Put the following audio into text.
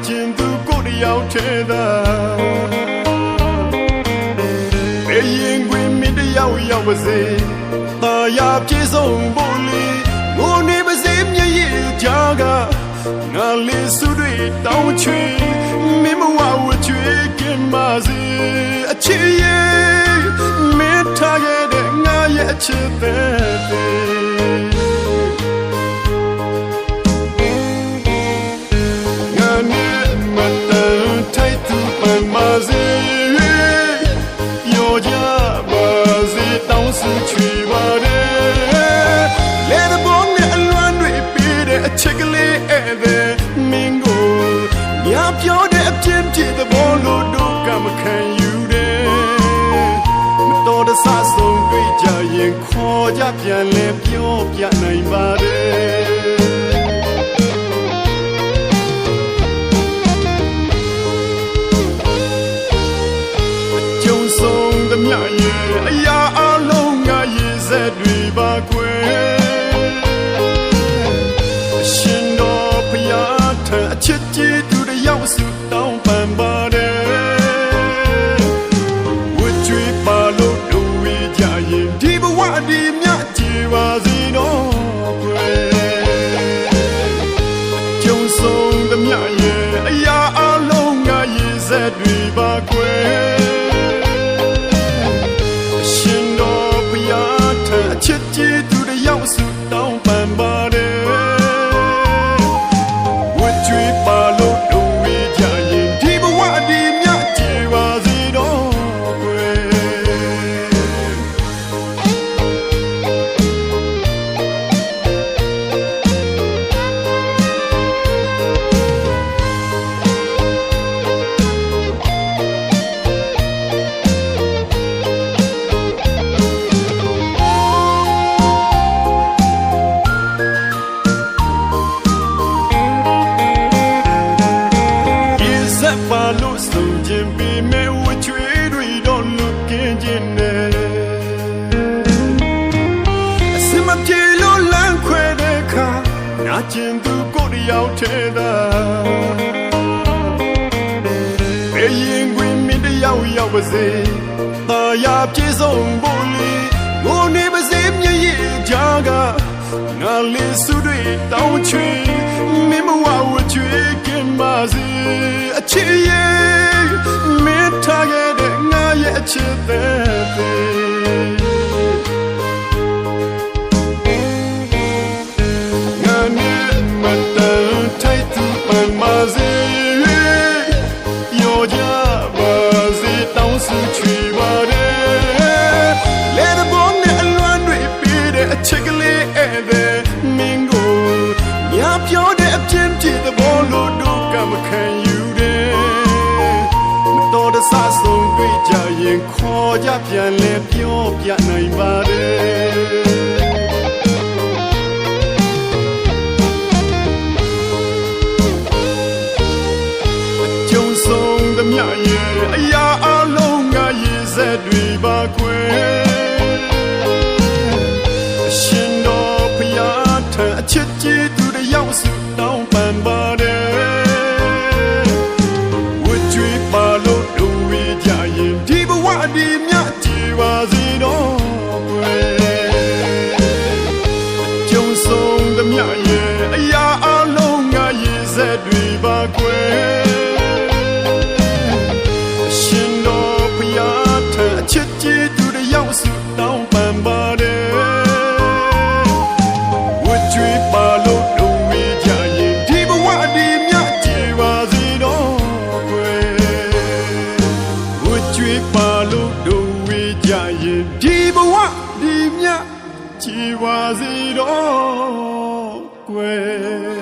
ကျင်သူကိုယ်တယောက်ထဲသာဘယ်ရင်ခွင်မင်းတယောက်ရောက်ပါစေတာယာပြေဆုံးဖို့လေငိုနေပါစေမျက်ရည်ကြားကငါလေးစုတွေတောင်းချွေမင်းမဝဝချွေကင်ပါစေအချစ်ရဲ့မင်းထားခဲ့တဲ့ငါရဲ့အချစ်တဲ့ချက်ကလေးအဲ့ဒါမင်းကိုညပြောတဲ့အပြင်းပြေတဲ့ဘောလို့တို့ကမခံယူတယ်မတော်တဆဆုံးတွေ့ကြရင်ခေါ်ကြပြန်လဲပြောပြနိုင်ပါတယ်အကျုံးဆုံးသမျှရဲ့အရာအလုံးငါရည်စက်တွေပါကွယ်အချစ်ကြီးသူတယောက်စုတောင်းပန်ပါတယ်ဝတ်ကြွေးပါလို့တို့ဝေးကြရင်ဒီဘဝဒီမြကြည်ပါစေတော့ကွယ်ကျုံဆုံးသမျှရဲ့အရာအလုံးငါရည်စက်တွေပါကွယ်အရှင်တော်ဘုရားထံအချစ်ကြီးသူတယောက်စုတောင်းပန်ပါတယ်ပါလို့ဆုံးခြင်းပေးမဲ့ဝချွေးတွေတော့လွတ်ကင်းခြင်းနဲ့အစမပြေလို့လမ်းခွဲတဲ့ခါနာကျင်သူကိုယ်တယောက်ထဲသာဘယ်ရင်ခွင်မင်းတယောက်ရောက်ပါစေတာယာပြေဆုံးဖို့လေငိုနေပါစေမျက်ရည်ကြားကငါလေးစုတွေတောင်းချွေမင်းမဝဝချွေကင်ပါစေအချစ်ရဲ့မင်းထားခဲ့တဲ့ငါရဲ့အချစ်တဲ့ငါနဲ့မတန်ထိုက်သူပန်ပါစေရောကြပါစေတောင်းစုချွေပါတယ်လေတဲ့ဘုံနဲ့အလွမ်းတွေပေးတဲ့အချစ်ကလေးအဲ့ဒါမင်းကိုညပြောတဲ့အပြင်းပြေတဲ့ဘောလို့တို့ကမခံယူဆဆုံးတွေ့ကြရင်ခေါ်ကြပြန်လဲပြောပြနိုင်ပါတယ်အကျုံးဆုံးသမျှရဲ့အရာအလုံးငါရည်စက်တွေပါကွယ်အရှင်တော်ဘုရားထံအချစ်ကြီးသူတယောက်စုတောင်းပန်ပါတယ်ဒီမြကြည်ပါစေတော့ကွယ်ကျုံဆုံးသမျှရဲ့အရာအလုံးငါရည်စက်တွေပါကွယ်အရှင်တော်ဘုရားထံအချစ်ကြီးသူတယောက်စုတောင်းပန်ပါတယ်ဝတ်ကြွေးပါလို့တို့ဝေးကြရင်ဒီဘဝဒီမြကြည်ပါစေတော့ကွယ်ဝတ်ကြွေးပါလို့တို့ဝေးကြရင်ဒီဘဝဒီမြကြည်ပါစေတော့ကွယ်